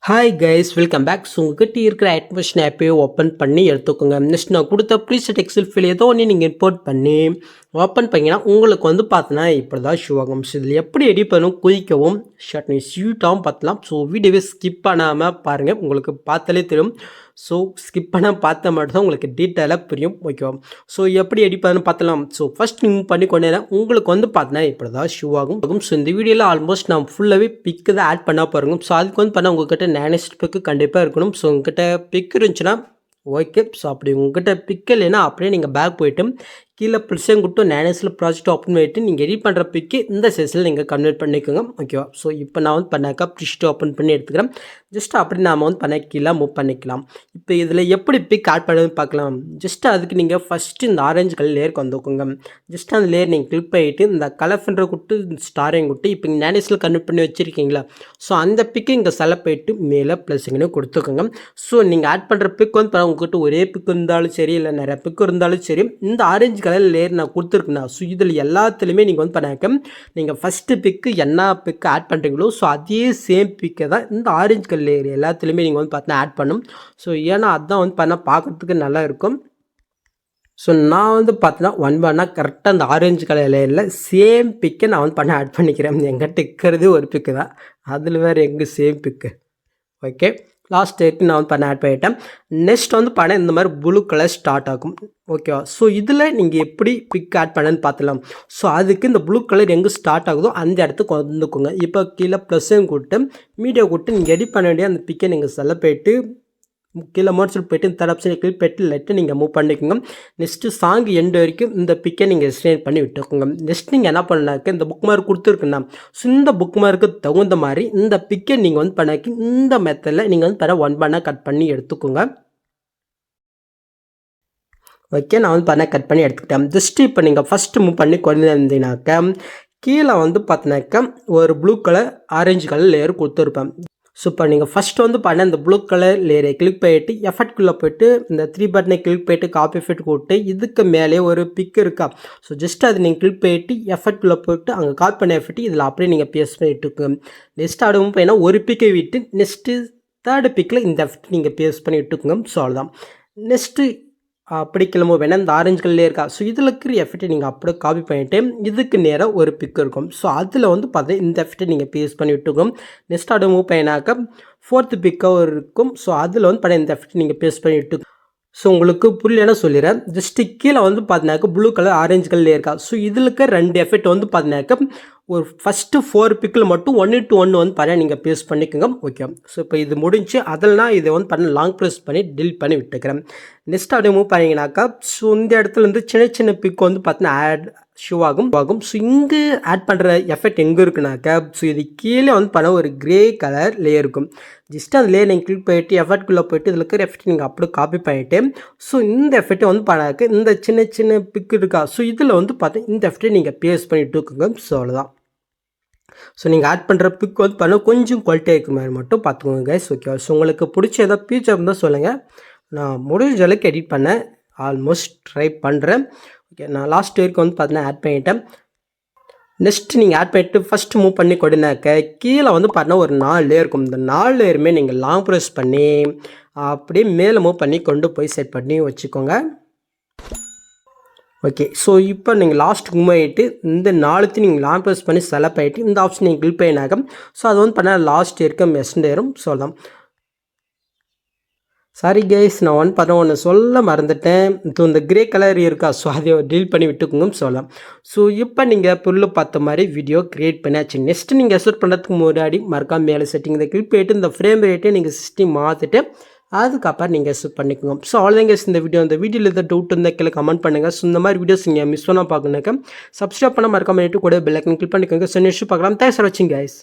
Hi guys, welcome back. So உங்ககிட்ட இருக்கிற admission ஆப்பையை open பண்ணி எடுத்துக்கோங்க. நெக்ஸ்ட் நான் கொடுத்த ப்ரீசெட் எக்ஸல் ஃபீல் ஏதோ ஒன்று நீங்கள் இம்போர்ட் பண்ணி ஓப்பன் பண்ணிங்கன்னா உங்களுக்கு வந்து பார்த்தீங்கன்னா இப்படி தான் ஷோ ஆகும். ஸோ இதில் எப்படி எடிட் பண்ணணும், குயிக்கவும் ஷார்ட் ஸ்வீட்டாகவும் பார்த்துலாம். ஸோ வீடியோவை ஸ்கிப் பண்ணாமல் பாருங்கள், உங்களுக்கு பார்த்தாலே தெரியும். ஸோ ஸ்கிப் பண்ண பார்த்தா மட்டும்தான் உங்களுக்கு டீட்டெயிலாக புரியும். ஓகேவா? ஸோ எப்படி எடிட் பண்ணணும் பார்த்தலாம். ஸோ ஃபஸ்ட் நீங்கள் பண்ணி கொண்டே உங்களுக்கு வந்து பார்த்தீங்கன்னா இப்படி தான் ஷோ ஆகும். ஸோ இந்த வீடியோவில் ஆல்மோஸ்ட் நான் ஃபுல்லாகவே பிக்கு தான் ஆட் பண்ண பாருங்க. ஸோ அதுக்கு வந்து பண்ணால் உங்கள்கிட்ட நேனஸ்ட் பிக்கு கண்டிப்பாக இருக்கணும். ஸோ உங்கள்கிட்ட பிக் இருந்துச்சுன்னா ஓகே. ஸோ அப்படி உங்கள்கிட்ட பிக் இல்லைன்னா அப்படியே நீங்கள் பேக் போய்ட்டு கீழே ப்ளஸ்ஸையும் கொடுத்து நேனஸில் ப்ராஜெக்ட் ஓப்பன் பண்ணிவிட்டு நீங்கள் எடிட் பண்ணுற பிக்கு இந்த சைஸில் நீங்கள் கன்வெர்ட் பண்ணிக்கோங்க. ஓகேவா? ஸோ இப்போ நான் வந்து பண்ணாக்கா ப்ரிஸ்ட்டு ஓப்பன் பண்ணி எடுத்துக்கிறேன். ஜஸ்ட் அப்படி நாம் வந்து பண்ண கீழே மூவ் பண்ணிக்கலாம். இப்போ இதில் எப்படி பிக் ஆட் பண்ணுறதுன்னு பார்க்கலாம். ஜஸ்ட் அதுக்கு நீங்கள் ஃபஸ்ட்டு இந்த ஆரஞ்சு கலர் லேயருக்கு வந்துக்கோங்க. ஜஸ்ட் அந்த லேயர் நீங்கள் கிளிக் பண்ணிவிட்டு இந்த கலர்ஃபுன்ற கொடுத்து ஸ்டாரையும் கொடுத்து இப்போ இங்கே நேனஸில் கன்வெர்ட் பண்ணி வச்சுருக்கீங்களா, ஸோ அந்த பிக்கு இங்கே செலக்ட் பண்ணிட்டு மேலே ப்ளஸ்ஸுங்கன்னு கொடுத்துக்கோங்க. ஸோ நீங்கள் ஆட் பண்ணுற பிக் வந்து உங்கள்கிட்ட ஒரே பிக் இருந்தாலும் சரி, இல்லை நிறைய பிக் இருந்தாலும் சரி, இந்த ஆரஞ்சு கலர் லேயர் நான் கொடுத்துருக்கேன்னா, ஸோ இதில் எல்லாத்துலேயுமே நீங்கள் வந்து பண்ணாக்க நீங்கள் ஃபஸ்ட்டு பிக்கு என்ன பிக்கு ஆட் பண்ணுறீங்களோ ஸோ அதே சேம் பிக்கை தான் இந்த ஆரஞ்சு கலர் லேயர் எல்லாத்துலேயுமே நீங்கள் வந்து பார்த்தீங்கன்னா ஆட் பண்ணணும். ஸோ ஏன்னா அதுதான் வந்து பண்ணால் பார்க்குறதுக்கு நல்லா இருக்கும். ஸோ நான் வந்து பார்த்தீங்கன்னா ஒன் பண்ணால் கரெக்டாக அந்த ஆரஞ்சு கலர் லேயரில் சேம் பிக்கை நான் வந்து ஆட் பண்ணிக்கிறேன். எங்கிட்ட இருக்கிறது ஒரு பிக்கு தான், அதில் வேறு எங்கே சேம் பிக்கு. ஓகே, லாஸ்ட் டேக்கு நான் வந்து ஆட் பண்ணிட்டேன். நெக்ஸ்ட் வந்து இந்த மாதிரி ப்ளூ கலர் ஸ்டார்ட் ஆகும். ஓகேவா? ஸோ இதில் நீங்கள் எப்படி பிக் ஆட் பண்ணன்னு பார்த்துலாம். ஸோ அதுக்கு இந்த ப்ளூ கலர் எங்கே ஸ்டார்ட் ஆகுதோ அந்த இடத்துக்கு வந்துக்கோங்க. இப்போ கீழே ப்ளஸ்ஸையும் கூப்பிட்டு மீடியோ கூப்பிட்டு நீங்கள் எடிட் பண்ண வேண்டிய அந்த பிக்கை நீங்கள் செலக்ட் பண்ணிட்டு கீழே மோட்ஸில் போய்ட்டு இந்த தேர்ட் ஆப்ஷனை கிளிக் பண்ணிட்டு லெட்டு நீங்கள் மூவ் பண்ணிக்கோங்க. நெக்ஸ்ட்டு சாங் எண்டு வரைக்கும் இந்த பிக்கை நீங்கள் ஸ்டேட் பண்ணி விட்டுக்கோங்க. நெக்ஸ்ட் நீங்கள் என்ன பண்ணாக்க இந்த புக் மார்க் கொடுத்துருக்குண்ணா, ஸோ இந்த புக் மார்க்கு தகுந்த மாதிரி இந்த பிக்கை நீங்கள் வந்து பண்ணாக்கி இந்த மெத்தடில் நீங்கள் வந்து ஒன் பண்ணால் கட் பண்ணி எடுத்துக்கோங்க. ஓகே, நான் வந்து கட் பண்ணி எடுத்துக்கிட்டேன். ஜஸ்ட்டு இப்போ நீங்கள் ஃபஸ்ட்டு மூவ் பண்ணி கொண்டு இருந்தீங்கனாக்க கீழே வந்து பார்த்தினாக்கா ஒரு blue colour orange colour layer கொடுத்துருப்பேன். ஸோ இப்போ நீங்கள் ஃபஸ்ட்டு வந்து இந்த ப்ளூ கலர் லேயரை கிளிக் பண்ணிட்டு எஃபெக்ட்குள்ளே போய்ட்டு இந்த 3 பட்டனை கிளிக் பண்ணிட்டு காப்பி எஃபெக்ட் போட்டு இதுக்கு மேலே ஒரு பிக் இருக்கா, ஸோ ஜஸ்ட் அது நீங்கள் கிளிக் பண்ணிட்டு எஃபெக்ட்குள்ளே போய்ட்டு அங்கே காப்பி பண்ண எஃபெக்ட் இதில் அப்படியே நீங்கள் பேஸ்ட் பண்ணிட்டுக்கோங்க. நெக்ஸ்ட் ஆடும் போயின்னா ஒரு பிக்கை விட்டு நெக்ஸ்ட்டு தேர்டு பிக்கில் இந்த எஃபெக்ட் நீங்கள் பேஸ்ட் பண்ணி விட்டுக்கோங்க. ஸோ அவ்வளோதான். நெக்ஸ்ட்டு அப்படி கிளம்ப வேணால் இந்த ஆரஞ்சு கலர்லேயே இருக்கா, ஸோ இதில் இருக்கிற எஃபெக்ட்டை நீங்கள் அப்படியே காப்பி பண்ணிவிட்டு இதுக்கு நேராக ஒரு பிக் இருக்கும். ஸோ அதில் வந்து இந்த எஃபெக்ட்டை நீங்கள் பேஸ்ட் பண்ணி விட்டுக்கோங்க. நெக்ஸ்ட் ஆடு மூவ் பண்ணினாக்க 4th பிக்காக இருக்கும். ஸோ அதில் வந்து இந்த எஃபெக்ட் நீங்கள் பேஸ்ட் பண்ணி விட்டு ஸோ உங்களுக்கு புரியலன்னா சொல்லிடுறேன். ஜஸ்ட்டு கீழே வந்து ப்ளூ கலர் ஆரஞ்சு கலர்லேயே இருக்கா, ஸோ இதில் இருக்க 2 எஃபெக்ட் வந்து ஒரு ஃபஸ்ட்டு 4 பிக்கில் மட்டும் 1:1 வந்து நீங்கள் பேஸ்ட் பண்ணிக்கோங்க. ஓகே, ஸோ இப்போ இது முடிஞ்சு அதில்னா இதை வந்து லாங் ப்ரெஸ் பண்ணி டிலீட் பண்ணி விட்டுக்கிறேன். நெக்ஸ்ட் அப்படியே மூவ் பண்ணிங்கனாக்கா ஸோ இந்த இடத்துலேருந்து சின்ன பிக் வந்து ஆட் ஷோ ஆகும். ஸோ இங்கே ஆட் பண்ணுற எஃபெக்ட் எங்கே இருக்குனாக்கா ஸோ இது கீழே வந்து ஒரு கிரே கலர் லேயர் இருக்கும். ஜஸ்ட் அந்த லேயர் நீங்கள் கிளிக் பண்ணிட்டு எஃபெக்ட்குள்ளே போய்ட்டு இதில் இருக்கிற எஃபெக்ட் நீங்கள் அப்படியே காப்பி பண்ணிவிட்டு ஸோ இந்த எஃபெக்ட்டை வந்து இந்த சின்ன பிக் இருக்கா, ஸோ இதில் வந்து இந்த எஃபெக்ட்டை நீங்கள் பேஸ்ட் பண்ணிட்டு இருக்குங்க. ஸோ அவ்வளோதான். ஸோ நீங்கள் ஆட் பண்ணுற பிக் வந்து கொஞ்சம் குவாலிட்டியாக இருக்கிற மாதிரி மட்டும் பார்த்துக்கோங்க கைஸ். ஓகே, ஸோ உங்களுக்கு பிடிச்ச ஏதாவது ஃபீச்சர் இருந்தால் சொல்லுங்கள். நான் முடிஞ்ச அளவுக்கு எடிட் பண்ண ஆல்மோஸ்ட் ட்ரை பண்ணுறேன். ஓகே, நான் லாஸ்ட் வரைக்கும் வந்து ஆட் பண்ணிட்டேன். நெக்ஸ்ட் நீங்கள் ஆட் பண்ணிவிட்டு ஃபஸ்ட்டு மூவ் பண்ணி கொடுனாக்க கீழே வந்து ஒரு 4 லேயர் இருக்கும். இந்த 4 லேயருமே நீங்கள் லாங் ப்ரெஸ் பண்ணி அப்படியே மேலே மூவ் பண்ணி கொண்டு போய் செட் பண்ணி வச்சுக்கோங்க. ஓகே, ஸோ இப்போ நீங்கள் லாஸ்ட் மூவ் ஆகிட்டு இந்த 4த்தையும் நீங்கள் லாங் ப்ரெஸ் பண்ணி செலக்ட் ஆகிட்டு இந்த ஆப்ஷன் நீங்கள் கிளிக் பண்ணினாக்க ஸோ அது வந்து லாஸ்ட் இருக்கும் மெஸ்ட் ஏறும். சொல்லலாம். சாரி கைஸ், நான் ஒன்று சொல்ல மறந்துட்டேன். இந்த கிரே கலர் இருக்கா, ஸோ அதை டீல் பண்ணி விட்டுக்கோங்க சொல்லலாம். ஸோ இப்போ நீங்கள் புல்லு பார்த்த மாதிரி வீடியோ க்ரியேட் பண்ணியாச்சு. நெக்ஸ்ட்டு நீங்கள் எக்ஸ்போர்ட் பண்ணுறதுக்கு முன்னாடி மறக்காம மேலே செட்டிங் இதை கிளிக் பண்ணிட்டு இந்த ஃப்ரேம் ரேட்டை நீங்கள் சிஸ்டம் மாற்றிட்டு அதுக்கப்புறம் நீங்கள் எக்ஸ்போர்ட் பண்ணிக்கோங்க. ஸோ அவ்வளோதான் கைஸ் இந்த வீடியோவில் எதாவது டவுட் இருந்தால் கீழே கமெண்ட் பண்ணுங்கள். ஸோ இந்த மாதிரி வீடியோஸ் நீங்கள் மிஸ் பண்ணால் பார்க்கணுனாக்க சப்ஸ்கிரைப் பண்ண மறக்காம கூட பெல் ஐக்கன் கிளிக் பண்ணிக்கோங்க. ஸோ நெக்ஸ்ட் பார்க்கலாம். தேங்க்ஸ் ஃபார் வாட்சிங் கைஸ்.